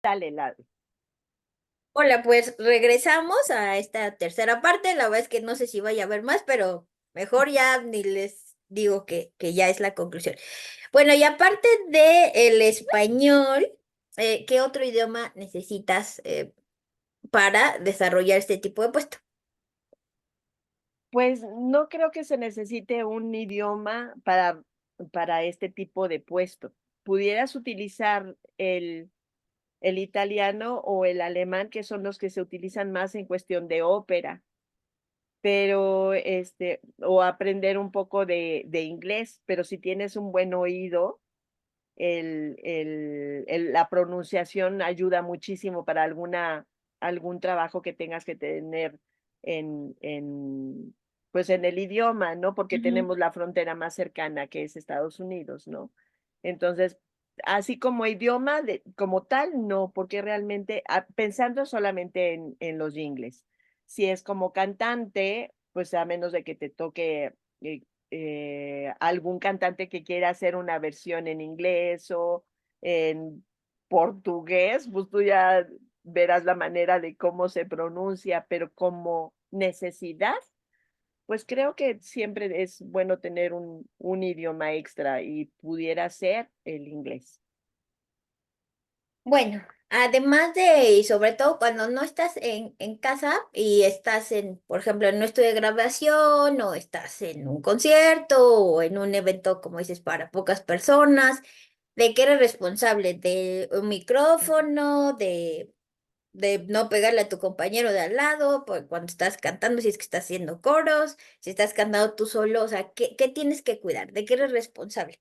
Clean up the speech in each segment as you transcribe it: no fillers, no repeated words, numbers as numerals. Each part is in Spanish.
Dale, la... Hola, pues regresamos a esta tercera parte. La verdad es que no sé si vaya a haber más, pero mejor ya ni les digo que ya es la conclusión. Bueno, y aparte de el español, ¿qué otro idioma necesitas para desarrollar este tipo de puesto? Pues no creo que se necesite un idioma para este tipo de puesto. Pudieras utilizar el italiano o el alemán, que son los que se utilizan más en cuestión de ópera, pero o aprender un poco de inglés, pero si tienes un buen oído, la pronunciación ayuda muchísimo para algún trabajo que tengas que tener en, en, pues en el idioma, ¿no? Porque Ujú. tenemos la frontera más cercana, que es Estados Unidos, ¿no? Entonces, así como idioma como tal, no, porque realmente, pensando solamente en los jingles, si es como cantante, pues a menos de que te toque algún cantante que quiera hacer una versión en inglés o en portugués, pues tú ya verás la manera de cómo se pronuncia, pero como necesidad, pues creo que siempre es bueno tener un idioma extra y pudiera ser el inglés. Bueno, además de, y sobre todo cuando no estás en casa y estás por ejemplo, en un estudio de grabación o estás en un concierto o en un evento, como dices, para pocas personas, ¿de qué eres responsable? ¿De un micrófono? ¿De no pegarle a tu compañero de al lado cuando estás cantando, si es que estás haciendo coros, si estás cantando tú solo? O sea, ¿qué tienes que cuidar? ¿De qué eres responsable?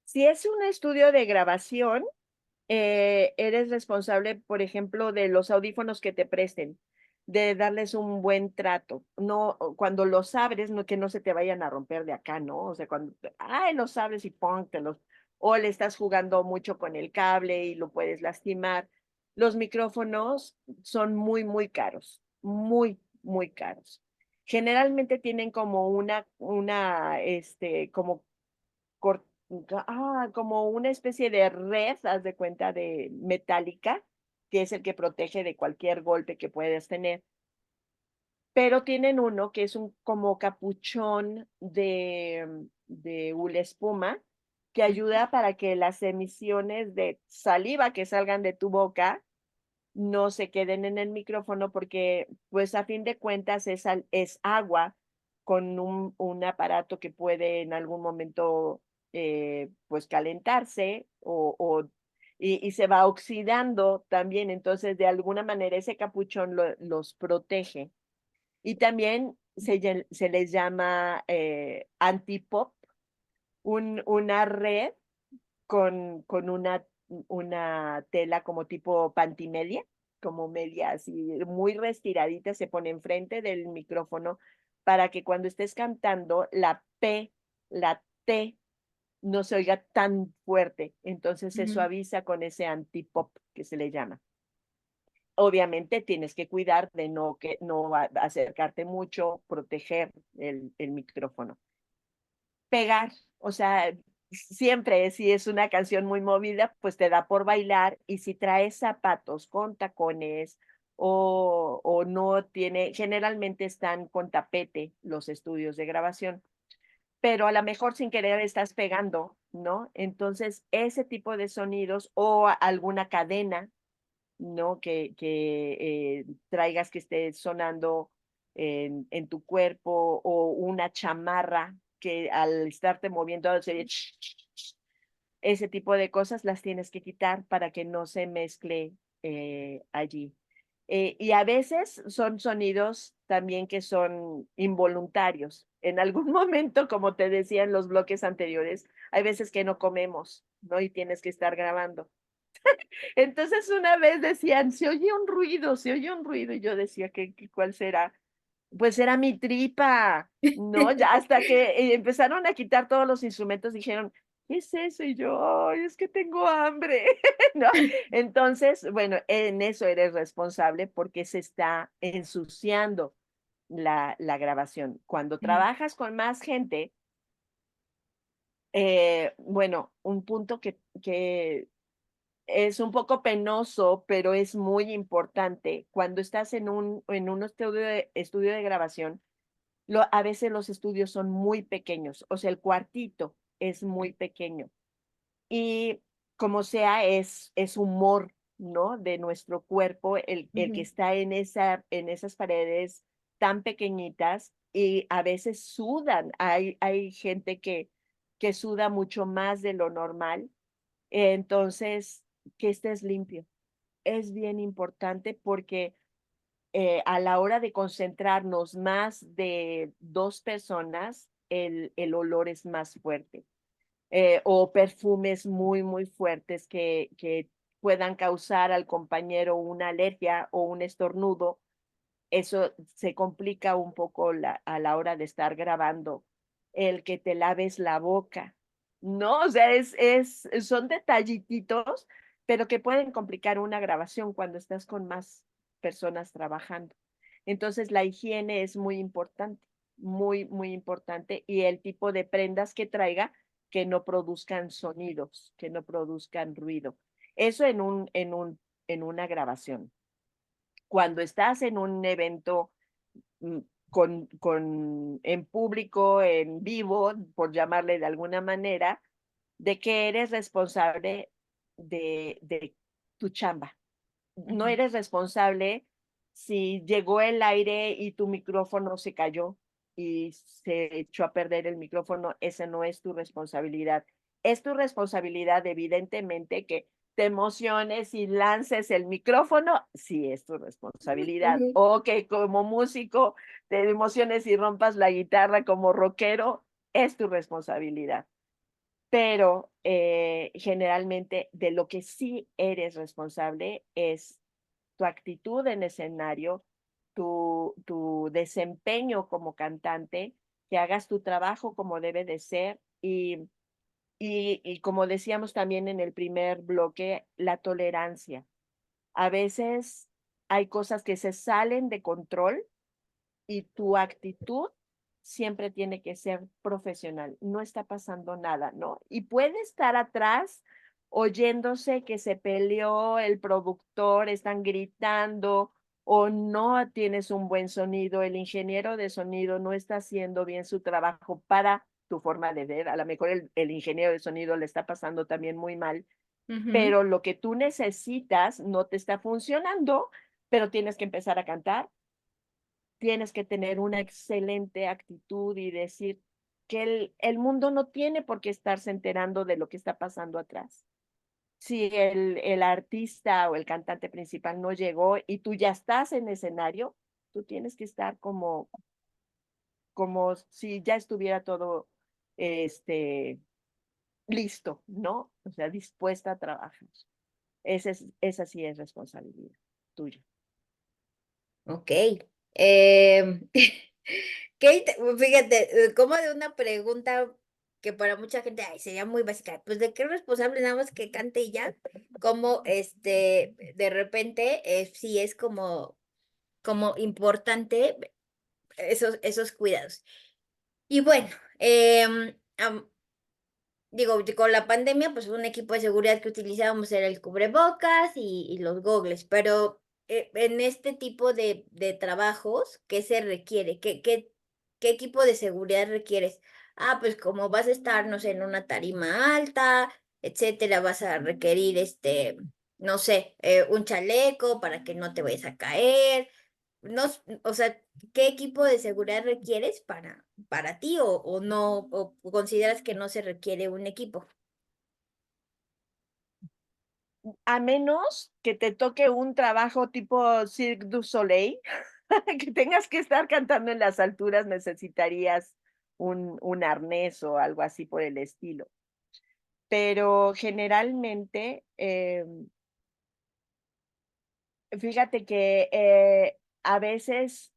Si es un estudio de grabación, eres responsable, por ejemplo, de los audífonos que te presten, de darles un buen trato. No, cuando los abres, no, que no se te vayan a romper de acá, ¿no? O sea, cuando, ay, los abres y ¡pum! O le estás jugando mucho con el cable y lo puedes lastimar. Los micrófonos son muy caros, muy caros. Generalmente tienen como como cor- como una especie de red, haz de cuenta, de metálica, que es el que protege de cualquier golpe que puedas tener. Pero tienen uno que es un como capuchón de hule espuma que ayuda para que las emisiones de saliva que salgan de tu boca no se queden en el micrófono porque, pues a fin de cuentas, es agua con un aparato que puede en algún momento, pues calentarse y se va oxidando también. Entonces, de alguna manera, ese capuchón los protege. Y también se les llama antipop, una red con una tela como tipo pantimedia, como media así, muy restiradita, se pone enfrente del micrófono para que cuando estés cantando la P, la T, no se oiga tan fuerte. Entonces se Ujú. suaviza con ese antipop que se le llama. Obviamente tienes que cuidar de no acercarte mucho, proteger el micrófono. Pegar, o sea, siempre si es una canción muy movida, pues te da por bailar y si traes zapatos con tacones o no tiene, generalmente están con tapete los estudios de grabación, pero a lo mejor sin querer estás pegando, ¿no? Entonces, ese tipo de sonidos o alguna cadena, ¿no? Que traigas que esté sonando en tu cuerpo o una chamarra que al estarte moviendo sería ese tipo de cosas las tienes que quitar para que no se mezcle allí. Y a veces son sonidos también que son involuntarios. En algún momento, como te decía en los bloques anteriores, hay veces que no comemos, ¿no? Y tienes que estar grabando. Entonces una vez decían, se oye un ruido, y yo decía, ¿cuál será? Pues era mi tripa, ¿no? Ya hasta que empezaron a quitar todos los instrumentos, dijeron, ¿qué es eso? Y yo, ay, es que tengo hambre, ¿no? Entonces, bueno, en eso eres responsable porque se está ensuciando la grabación. Cuando Ujú. trabajas con más gente, bueno, un punto que es un poco penoso, pero es muy importante. Cuando estás en un estudio de grabación, a veces los estudios son muy pequeños, o sea, el cuartito es muy pequeño. Y como sea, es humor, ¿no? De nuestro cuerpo, el que Ujú, está en esas paredes tan pequeñitas y a veces sudan. Hay gente que suda mucho más de lo normal. Entonces, que estés limpio. Es bien importante porque a la hora de concentrarnos más de dos personas, el olor es más fuerte. O perfumes muy, muy fuertes que puedan causar al compañero una alergia o un estornudo, eso se complica un poco a la hora de estar grabando. El que te laves la boca, ¿no? O sea, son detallititos, pero que pueden complicar una grabación cuando estás con más personas trabajando. Entonces, la higiene es muy importante, muy, muy importante, y el tipo de prendas que traiga que no produzcan sonidos, que no produzcan ruido. Eso en una grabación. Cuando estás en un evento mm, en público, en vivo, por llamarle de alguna manera, de que eres responsable de tu chamba. No ujú, eres responsable si llegó el aire y tu micrófono se cayó y se echó a perder el micrófono, esa no es tu responsabilidad. Es tu responsabilidad, evidentemente, que te emociones y lances el micrófono, sí es tu responsabilidad. ujú. O que como músico te emociones y rompas la guitarra como rockero, es tu responsabilidad. Pero generalmente de lo que sí eres responsable es tu actitud en escenario, tu desempeño como cantante, que hagas tu trabajo como debe de ser y como decíamos también en el primer bloque, la tolerancia. A veces hay cosas que se salen de control y tu actitud siempre tiene que ser profesional. No está pasando nada, ¿no? Y puede estar atrás oyéndose que se peleó el productor, están gritando o no tienes un buen sonido, el ingeniero de sonido no está haciendo bien su trabajo para tu forma de ver. A lo mejor el ingeniero de sonido le está pasando también muy mal, Ujú. pero lo que tú necesitas no te está funcionando, pero tienes que empezar a cantar, tienes que tener una excelente actitud y decir que el mundo no tiene por qué estarse enterando de lo que está pasando atrás. Si el artista o el cantante principal no llegó y tú ya estás en escenario, tú tienes que estar como si ya estuviera todo este, listo, ¿no? O sea, dispuesta a trabajar. Esa sí es responsabilidad tuya. Ok. Fíjate, como de una pregunta que para mucha gente ay, sería muy básica, pues de qué es responsable nada más que cante y ya, como de repente sí es como importante esos cuidados. Y bueno, digo, con la pandemia, pues un equipo de seguridad que utilizábamos era el cubrebocas y los gogles, pero en este tipo de trabajos, ¿qué se requiere? ¿Qué equipo de seguridad requieres? Ah, pues como vas a estar, no sé, en una tarima alta, etcétera, vas a requerir no sé, un chaleco para que no te vayas a caer. No, o sea, ¿qué equipo de seguridad requieres para ti o no, o consideras que no se requiere un equipo? A menos que te toque un trabajo tipo Cirque du Soleil, que tengas que estar cantando en las alturas, necesitarías un arnés o algo así por el estilo. Pero generalmente, fíjate que a veces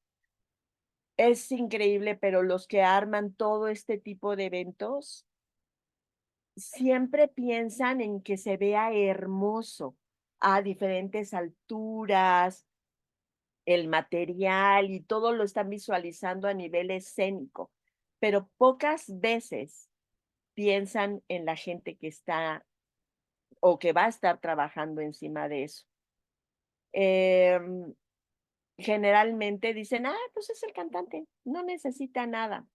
es increíble, pero los que arman todo este tipo de eventos siempre piensan en que se vea hermoso a diferentes alturas, el material y todo lo están visualizando a nivel escénico, pero pocas veces piensan en la gente que está o que va a estar trabajando encima de eso. Em, Generalmente dicen, pues es el cantante, no necesita nada.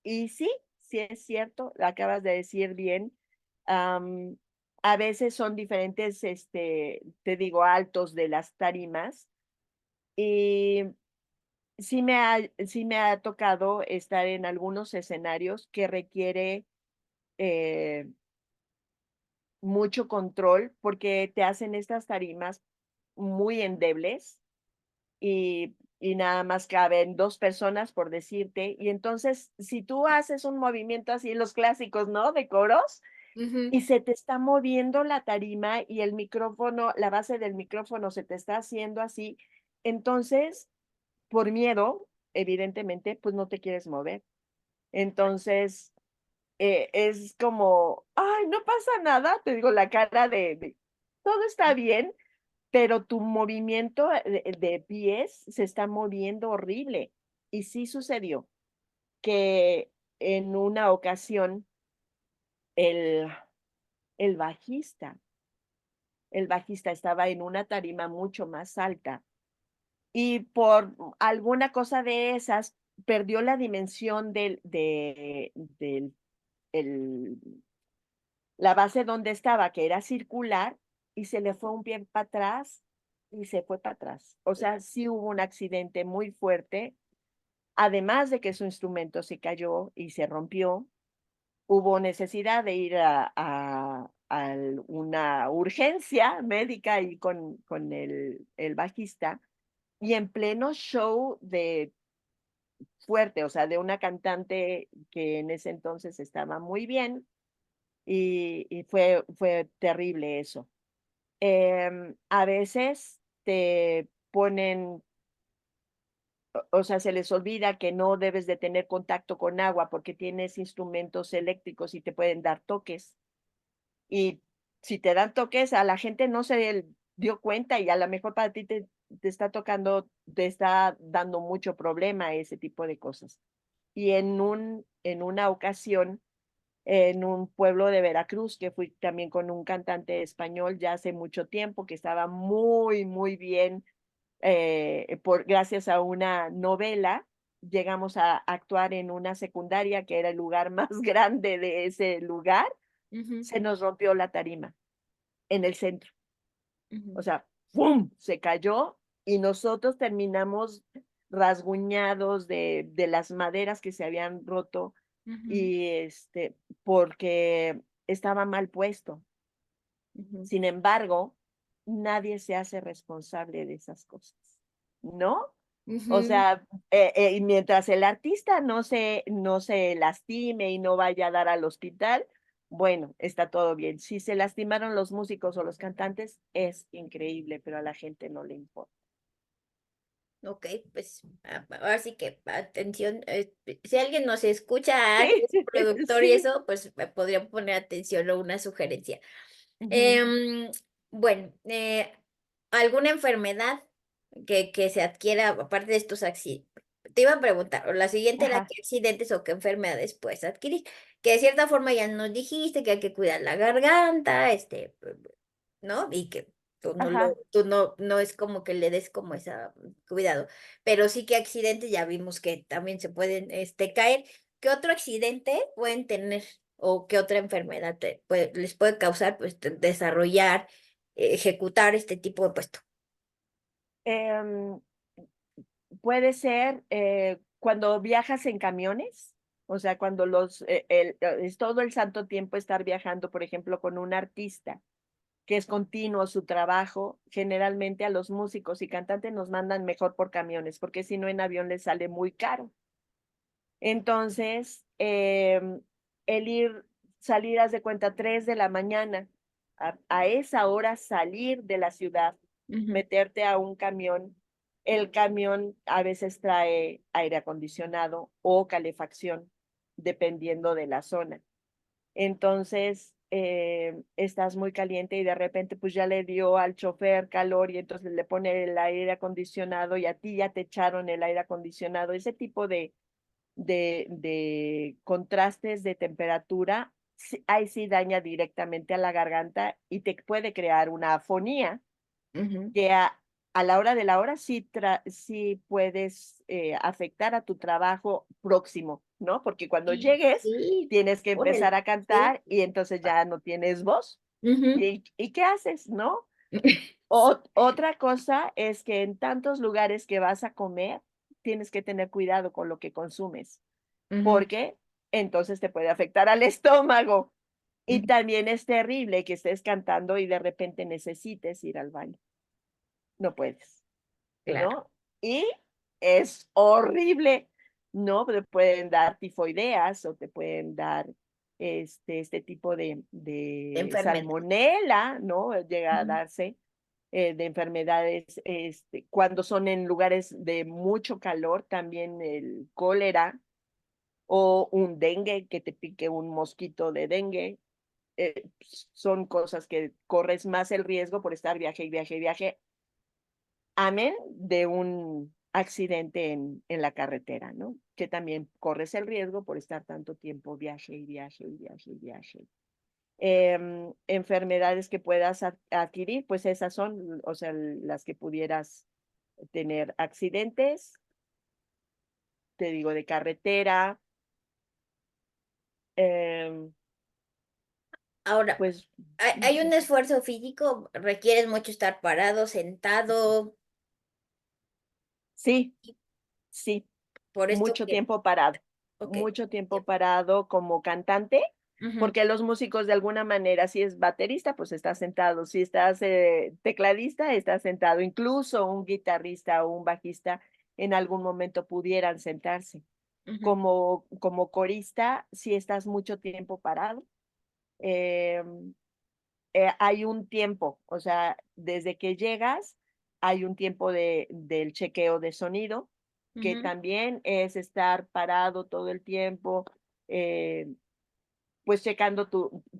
Y sí, sí es cierto, lo acabas de decir bien. am, a veces son diferentes, te digo, altos de las tarimas. Y sí me ha tocado estar en algunos escenarios que requiere eh, mucho control porque te hacen estas tarimas muy endebles y nada más caben dos personas, por decirte. Y entonces, si tú haces un movimiento así, los clásicos, ¿no? De coros, Ujú, y se te está moviendo la tarima y el micrófono, la base del micrófono se te está haciendo así, entonces, por miedo, evidentemente, pues no te quieres mover. Entonces, es como, ay, no pasa nada, te digo, la cara de todo está bien, pero tu movimiento de pies se está moviendo horrible. Y sí sucedió que en una ocasión el, el bajista, el bajista estaba en una tarima mucho más alta y por alguna cosa de esas perdió la dimensión del el, la base donde estaba, que era circular, y se le fue un pie para atrás y se fue para atrás. O sea, sí hubo un accidente muy fuerte, además de que su instrumento se cayó y se rompió, hubo necesidad de ir a una urgencia médica y con el bajista, y en pleno show de fuerte, o sea, de una cantante que en ese entonces estaba muy bien, y fue terrible eso. A veces te ponen, o sea, se les olvida que no debes de tener contacto con agua porque tienes instrumentos eléctricos y te pueden dar toques. Y si te dan toques, a la gente no se dio cuenta y a lo mejor para ti te está tocando, te está dando mucho problema ese tipo de cosas. Y en una ocasión, en un pueblo de Veracruz, que fui también con un cantante español ya hace mucho tiempo, que estaba muy, muy bien, gracias a una novela, llegamos a actuar en una secundaria que era el lugar más grande de ese lugar, ujú, se nos rompió la tarima en el centro. ujú, O sea, ¡pum! Se cayó y nosotros terminamos rasguñados de las maderas que se habían roto ujú, y porque estaba mal puesto. ujú, Sin embargo, nadie se hace responsable de esas cosas, ¿no? O ujú. sea, y mientras el artista no se lastime y no vaya a dar al hospital, bueno, está todo bien. Si se lastimaron los músicos o los cantantes, es increíble, pero a la gente no le importa. Ok, pues ahora sí que atención, si alguien nos escucha, que Sí, es productor y sí. eso, pues podría poner atención o una sugerencia. Ujú. Em, bueno, ¿alguna enfermedad que se adquiera aparte de estos accidentes? Te iba a preguntar, o la siguiente era Ajá, qué accidentes o qué enfermedades puedes adquirir, que de cierta forma ya nos dijiste que hay que cuidar la garganta, ¿no? Y que ajá. tú no es como que le des como esa cuidado, pero sí que accidentes ya vimos que también se pueden, caer. ¿Qué otro accidente pueden tener o qué otra enfermedad les puede causar, pues, desarrollar, ejecutar este tipo de puesto? Em, Puede ser cuando viajas en camiones, o sea, cuando es todo el santo tiempo estar viajando, por ejemplo, con un artista, que es continuo su trabajo, generalmente a los músicos y cantantes nos mandan mejor por camiones, porque si no en avión les sale muy caro. Entonces, el salir, haz de cuenta, 3 de la mañana, a esa hora salir de la ciudad, Ujú, meterte a un camión, el camión a veces trae aire acondicionado o calefacción, dependiendo de la zona. Entonces, estás muy caliente y de repente pues ya le dio al chofer calor y entonces le pone el aire acondicionado y a ti ya te echaron el aire acondicionado. Ese tipo de contrastes de temperatura ahí sí daña directamente a la garganta y te puede crear una afonía Ujú. que a la hora de la hora sí, sí puedes afectar a tu trabajo próximo, ¿no? Porque cuando llegues Sí, tienes que órale, empezar a sí. cantar y entonces ya no tienes voz. Ujú. Y qué haces, no? Otra cosa es que en tantos lugares que vas a comer, tienes que tener cuidado con lo que consumes, Ujú, porque entonces te puede afectar al estómago. Y ujú. también es terrible que estés cantando y de repente necesites ir al baño. No puedes, Claro. ¿no? Y es horrible, ¿no? Te pueden dar tifoideas o te pueden dar este tipo de Enfermedad. salmonela, ¿no? Llega a Ujú, darse de enfermedades, cuando son en lugares de mucho calor, también el cólera o un dengue, que te pique un mosquito de dengue. Son cosas que corres más el riesgo por estar viaje y viaje y viaje, amén de un accidente en la carretera, ¿no? Que también corres el riesgo por estar tanto tiempo viaje y viaje y viaje y viaje. Enfermedades que puedas adquirir, pues esas son, o sea, las que pudieras tener accidentes, te digo, de carretera, em, Ahora, pues hay un esfuerzo físico, requieres mucho estar parado, sentado, sí, y sí, por esto que, ok, mucho ya, tiempo parado como cantante, ujú, porque los músicos de alguna manera, si es baterista, pues estás sentado, si estás tecladista, estás sentado, incluso un guitarrista o un bajista en algún momento pudieran sentarse. ujú, Como corista, si estás mucho tiempo parado, eh, hay un tiempo, o sea, desde que llegas, hay un tiempo del chequeo de sonido, que ujú, también es estar parado todo el tiempo, eh, pues checando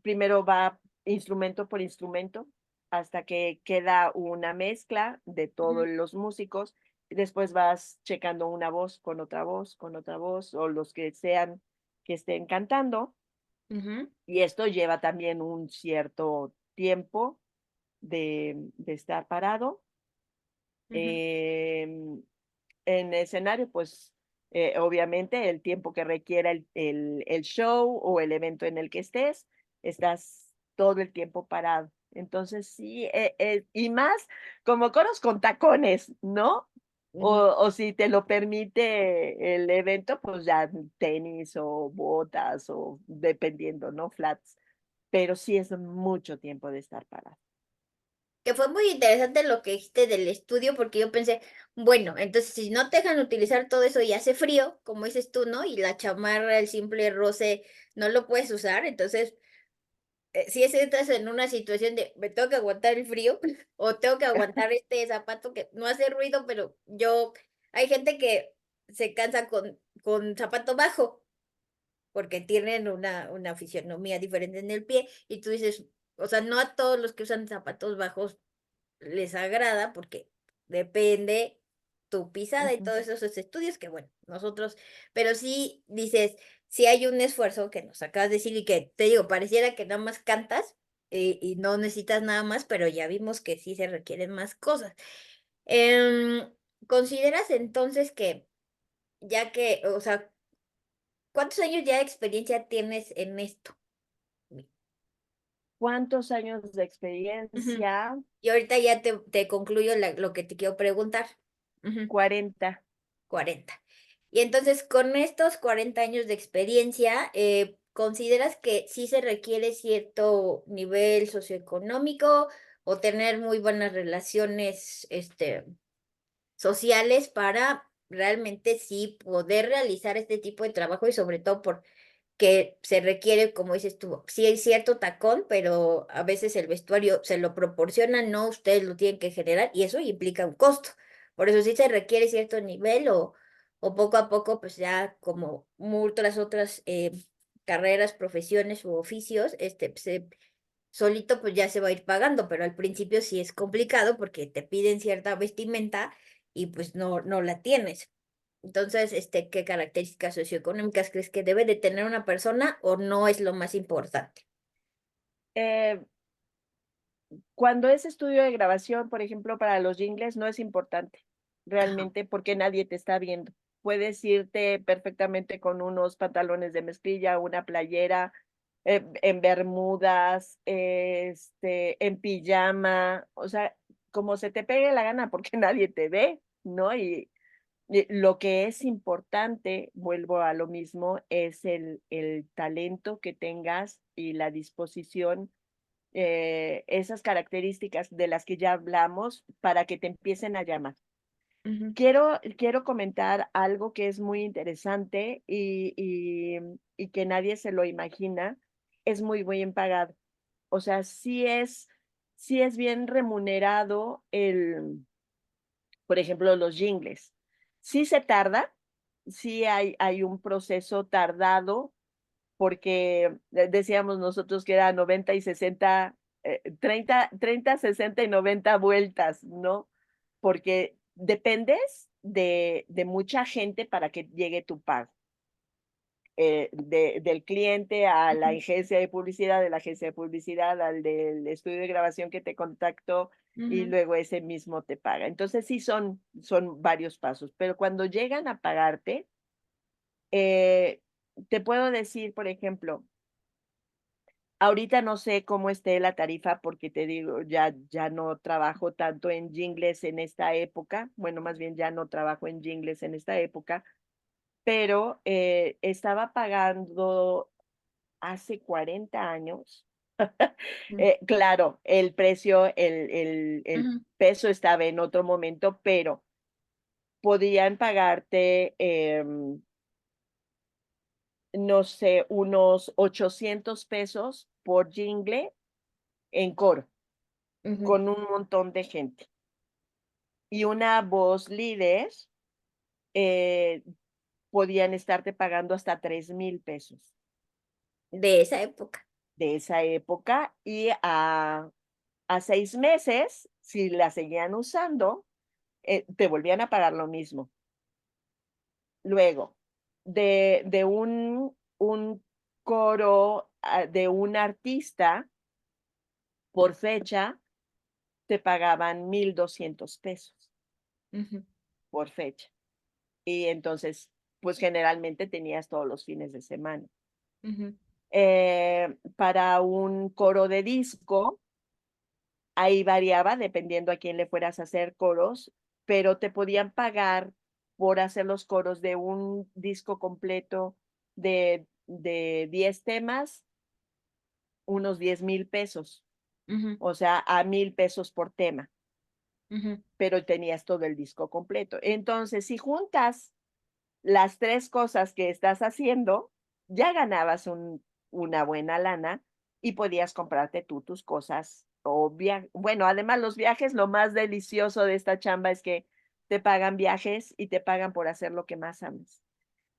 primero va instrumento por instrumento, hasta que queda una mezcla de ujú, todos los músicos, y después vas checando una voz con otra voz, con otra voz, o los que sean que estén cantando, ujú, y esto lleva también un cierto tiempo de estar parado. ujú. Em, en escenario, pues obviamente el tiempo que requiera el show o el evento en el que estés, estás todo el tiempo parado. Entonces, sí, y más como coros con tacones, ¿no? Ujú. O si te lo permite el evento, pues ya tenis o botas o dependiendo, ¿no? Flats. Pero sí es mucho tiempo de estar parado. Que fue muy interesante lo que dijiste del estudio, porque yo pensé, bueno, entonces si no te dejan utilizar todo eso y hace frío, como dices tú, ¿no? Y la chamarra, el simple roce, no lo puedes usar, entonces si estás en una situación de me tengo que aguantar el frío o tengo que aguantar este zapato que no hace ruido, pero hay gente que se cansa con zapato bajo porque tienen una fisionomía diferente en el pie y tú dices, o sea, no a todos los que usan zapatos bajos les agrada porque depende tu pisada y Ujú, todos esos estudios que bueno, nosotros, pero sí dices, si hay un esfuerzo que nos acabas de decir y que te digo, pareciera que nada más cantas y no necesitas nada más, pero ya vimos que sí se requieren más cosas. ¿Consideras entonces que ya que, o sea, cuántos años ya de experiencia tienes en esto? ¿cuántos años de Ujú. experiencia? Y ahorita ya te concluyo lo que te quiero preguntar. Ujú. 40. 40. Y entonces, con estos 40 años de experiencia, ¿consideras que sí se requiere cierto nivel socioeconómico o tener muy buenas relaciones, sociales para realmente sí poder realizar este tipo de trabajo y sobre todo porque se requiere, como dices tú, sí hay cierto tacón, pero a veces el vestuario se lo proporcionan, no ustedes lo tienen que generar y eso implica un costo. Por eso sí se requiere cierto nivel o poco a poco, pues ya como muchas otras carreras, profesiones u oficios, solito pues ya se va a ir pagando, pero al principio sí es complicado porque te piden cierta vestimenta y pues no la tienes. Entonces, ¿qué características socioeconómicas crees que debe de tener una persona o no es lo más importante? Eh, Cuando es estudio de grabación, por ejemplo, para los jingles, no es importante Ajá. realmente porque nadie te está viendo. Puedes irte perfectamente con unos pantalones de mezclilla, una playera, en bermudas, en pijama, o sea, como se te pegue la gana porque nadie te ve, ¿no? Y lo que es importante, vuelvo a lo mismo, es el talento que tengas y la disposición, esas características de las que ya hablamos para que te empiecen a llamar. Ujú, Quiero comentar algo que es muy interesante y que nadie se lo imagina. Es muy bien pagado. O sea, sí es bien remunerado por ejemplo, los jingles. Sí se tarda, sí hay un proceso tardado porque decíamos nosotros que era 90 y 60, 30, 60 y 90 vueltas, ¿no? Porque dependes de mucha gente para que llegue tu pago. Del cliente a la ujú, agencia de publicidad, de la agencia de publicidad al del estudio de grabación que te contactó y ujú, luego ese mismo te paga. Entonces sí son varios pasos, pero cuando llegan a pagarte, eh, te puedo decir, por ejemplo, ahorita no sé cómo esté la tarifa porque te digo, ya no trabajo tanto en jingles en esta época, bueno, más bien ya no trabajo en jingles en esta época, pero estaba pagando hace 40 años. Claro, el precio, el ujú, peso estaba en otro momento, pero podían pagarte, no sé, unos 800 pesos por jingle en coro, ujú, con un montón de gente. Y una voz líder, eh, podían estarte pagando hasta 3,000 pesos de esa época. de esa época y a 6 meses, si la seguían usando, te volvían a pagar lo mismo. Luego, de un coro, de un artista, por fecha, te pagaban 1,200 pesos Ujú, por fecha. Y entonces, pues generalmente tenías todos los fines de semana. ujú, Para un coro de disco, ahí variaba dependiendo a quién le fueras a hacer coros, pero te podían pagar por hacer los coros de un disco completo de 10 temas, unos 10,000 pesos, ujú, o sea, a 1,000 pesos por tema, ujú, pero tenías todo el disco completo. Entonces, si juntas las tres cosas que estás haciendo, ya ganabas una buena lana y podías comprarte tú tus cosas o bueno, además los viajes, lo más delicioso de esta chamba es que te pagan viajes y te pagan por hacer lo que más amas.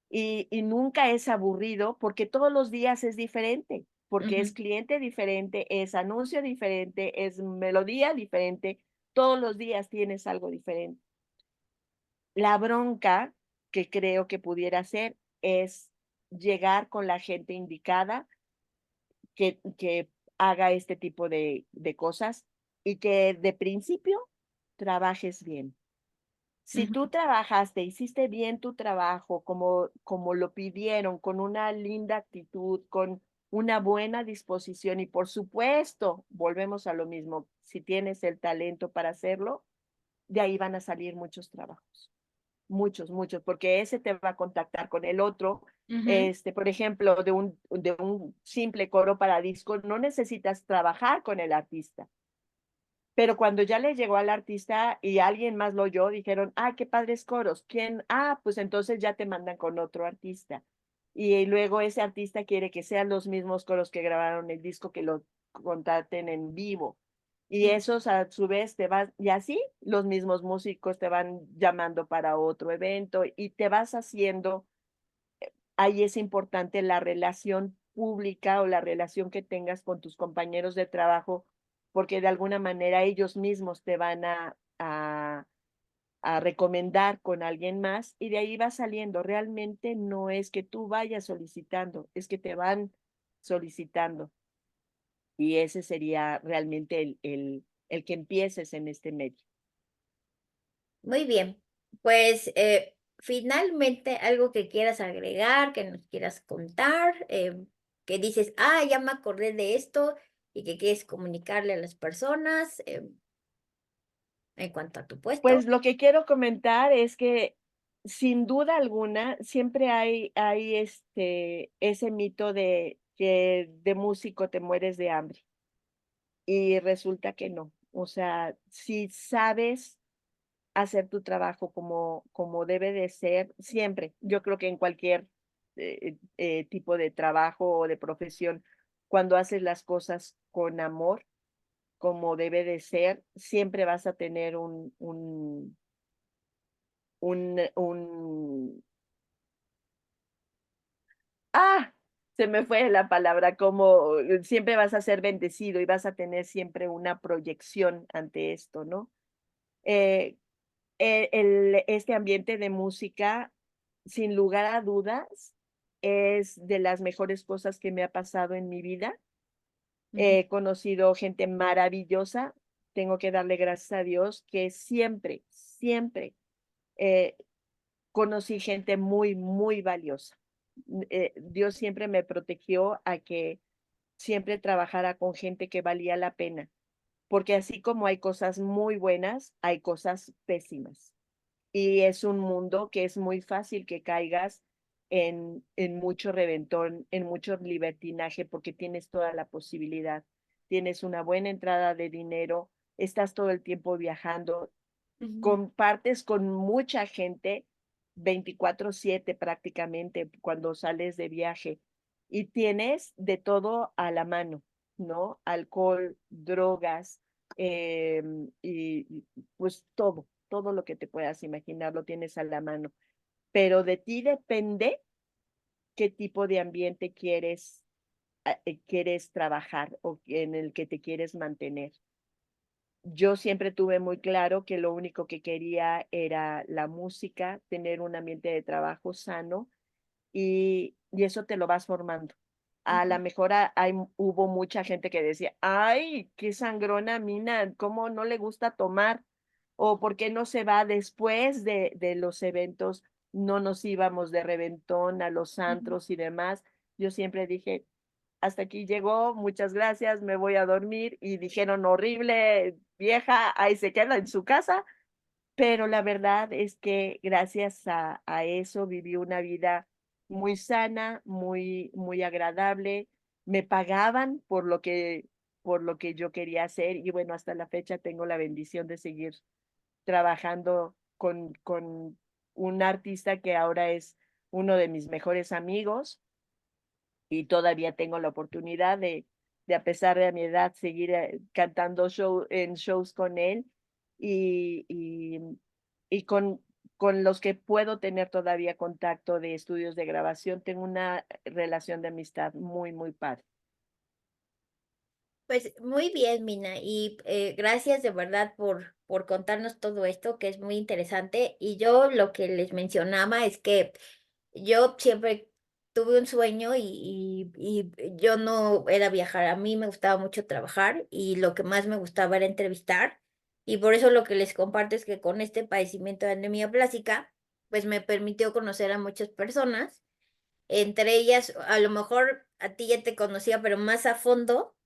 Y nunca es aburrido porque todos los días es diferente, porque es ujú, cliente diferente, es anuncio diferente, es melodía diferente, todos los días tienes algo diferente. La bronca que creo que pudiera ser es llegar con la gente indicada que haga este tipo de cosas y que de principio trabajes bien. Si ujú, tú trabajaste, hiciste bien tu trabajo como lo pidieron, con una linda actitud, con una buena disposición y por supuesto, volvemos a lo mismo, si tienes el talento para hacerlo, de ahí van a salir muchos trabajos. Muchos, muchos, porque ese te va a contactar con el otro. ujú, Por ejemplo, de un simple coro para disco, no necesitas trabajar con el artista. Pero cuando ya le llegó al artista y alguien más lo oyó, dijeron, ah, qué padres coros. ¿Quién? Ah, pues entonces ya te mandan con otro artista. Y luego ese artista quiere que sean los mismos coros que grabaron el disco, que lo contraten en vivo. Y ujú, esos a su vez te van, y así los mismos músicos te van llamando para otro evento y te vas haciendo, ahí es importante la relación pública o la relación que tengas con tus compañeros de trabajo, porque de alguna manera ellos mismos te van a recomendar con alguien más y de ahí va saliendo. Realmente no es que tú vayas solicitando, es que te van solicitando. Y ese sería realmente el que empieces en este medio. Muy bien. Pues finalmente algo que quieras agregar, que nos quieras contar, que dices, ah, ya me acordé de esto y que quieres comunicarle a las personas en cuanto a tu Pues puesto. lo que quiero comentar es que sin duda alguna siempre hay ese mito de que de músico te mueres de hambre y resulta que no. O sea, si sabes hacer tu trabajo como debe de ser, siempre, yo creo que en cualquier tipo de trabajo o de profesión, cuando haces las cosas con amor, como debe de ser, siempre vas a tener un ¡ah! Se me fue la palabra, como siempre vas a ser bendecido y vas a tener siempre una proyección ante esto, ¿no? Eh, este ambiente de música, sin lugar a dudas, es de las mejores cosas que me ha pasado en mi vida. Ujú, He conocido gente maravillosa. Tengo que darle gracias a Dios que siempre, siempre eh, conocí gente muy, muy valiosa. Dios siempre me protegió a que siempre trabajara con gente que valía la pena, porque así como hay cosas muy buenas, hay cosas pésimas. Y es un mundo que es muy fácil que caigas en mucho reventón, en mucho libertinaje, porque tienes toda la posibilidad. Tienes una buena entrada de dinero, estás todo el tiempo viajando, ujú, compartes con mucha gente 24/7 prácticamente cuando sales de viaje y tienes de todo a la mano, ¿no? Alcohol, drogas, y pues todo, todo lo que te puedas imaginar lo tienes a la mano. Pero de ti depende qué tipo de ambiente quieres trabajar o en el que te quieres mantener. Yo siempre tuve muy claro que lo único que quería era la música, tener un ambiente de trabajo sano y eso te lo vas formando. A la ujú, mejor hubo mucha gente que decía, ay, qué sangrona Mina, ¿cómo no le gusta tomar? O por qué no se va después de los eventos, no nos íbamos de reventón a los ujú. antros y demás. Yo siempre dije, hasta aquí llegó, muchas gracias, me voy a dormir y dijeron, horrible, vieja, ahí se queda en su casa, pero la verdad es que gracias a eso viví una vida muy sana, muy, muy agradable, me pagaban por lo que yo quería hacer y bueno, hasta la fecha tengo la bendición de seguir trabajando con un artista que ahora es uno de mis mejores amigos y todavía tengo la oportunidad de a pesar de mi edad, seguir cantando en shows con él y, y, y con los que puedo tener todavía contacto de estudios de grabación, tengo una relación de amistad muy, muy padre. Pues muy bien, Mina, y gracias de verdad por contarnos todo esto, que es muy interesante. Y yo lo que les mencionaba es que yo siempre tuve un sueño y yo no era viajar, a mí me gustaba mucho trabajar y lo que más me gustaba era entrevistar. Y por eso lo que les comparto es que con este padecimiento de anemia plástica, pues me permitió conocer a muchas personas, entre ellas a lo mejor a ti ya te conocía, pero más a fondo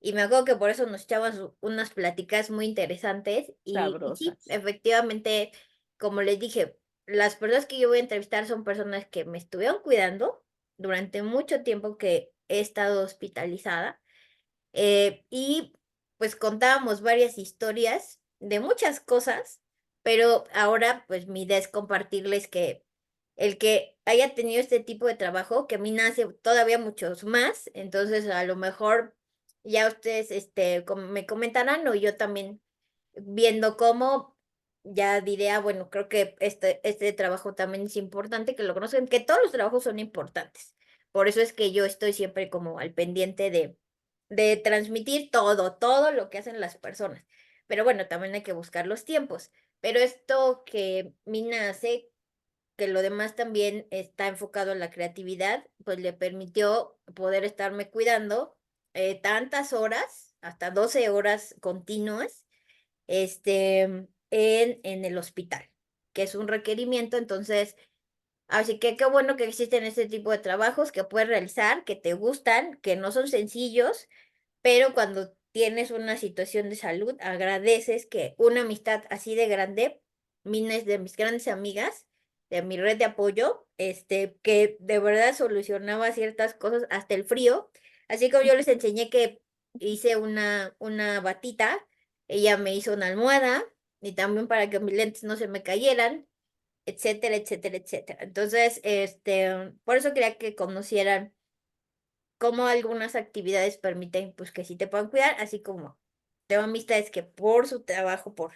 y me acuerdo que por eso nos echábamos unas pláticas muy interesantes y sí, Sabrosas. efectivamente, como les dije, las personas que yo voy a entrevistar son personas que me estuvieron cuidando durante mucho tiempo que he estado hospitalizada y pues contábamos varias historias de muchas cosas, pero ahora pues mi idea es compartirles que el que haya tenido este tipo de trabajo, que a mí nace todavía muchos más, entonces a lo mejor ya ustedes me comentarán o yo también viendo cómo ya diré, ah, bueno, creo que este trabajo también es importante que lo conozcan, que todos los trabajos son importantes. Por eso es que yo estoy siempre como al pendiente de transmitir todo, todo lo que hacen las personas. Pero bueno, también hay que buscar los tiempos. Pero esto que Mina hace, que lo demás también está enfocado en la creatividad, pues le permitió poder estarme cuidando tantas horas, hasta 12 horas continuas, en el hospital, que es un requerimiento. Entonces, así que qué bueno que existen este tipo de trabajos que puedes realizar, que te gustan, que no son sencillos, pero cuando tienes una situación de salud, agradeces que una amistad así de grande, Mina es de mis grandes amigas, de mi red de apoyo, que de verdad solucionaba ciertas cosas, hasta el frío. Así como yo les enseñé que hice una batita, ella me hizo una almohada y también para que mis lentes no se me cayeran, etcétera, etcétera, etcétera. Entonces, por eso quería que conocieran cómo algunas actividades permiten pues que sí te puedan cuidar, así como tengo amistades que por su trabajo, por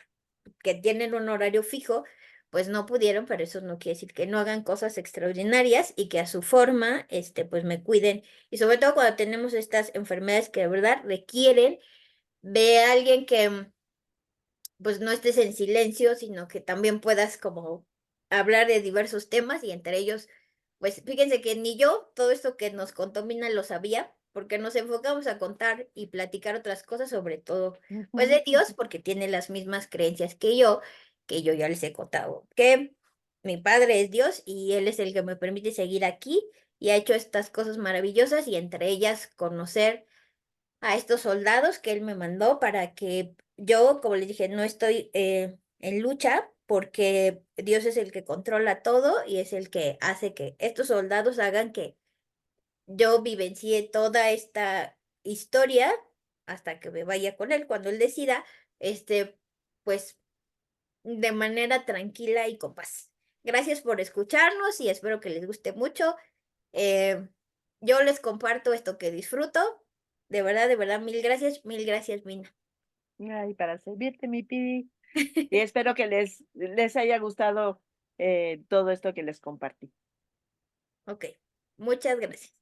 que tienen un horario fijo, pues no pudieron, pero eso no quiere decir que no hagan cosas extraordinarias y que a su forma, pues me cuiden. Y sobre todo cuando tenemos estas enfermedades que de verdad requieren de alguien que pues no estés en silencio, sino que también puedas como hablar de diversos temas y entre ellos, pues fíjense que ni yo todo esto que nos contó Mina lo sabía, porque nos enfocamos a contar y platicar otras cosas, sobre todo, pues de Dios, porque tiene las mismas creencias que yo ya les he contado, que mi padre es Dios y Él es el que me permite seguir aquí y ha hecho estas cosas maravillosas y entre ellas conocer a estos soldados que él me mandó para que yo, como les dije, no estoy en lucha porque Dios es el que controla todo y es el que hace que estos soldados hagan que yo vivencie toda esta historia hasta que me vaya con él cuando él decida, pues de manera tranquila y con paz. Gracias por escucharnos y espero que les guste mucho. Eh, yo les comparto esto que disfruto. De verdad, mil gracias, Mina. Ay, para servirte, mi Pidi. Y espero que les haya gustado todo esto que les compartí. Ok, muchas gracias.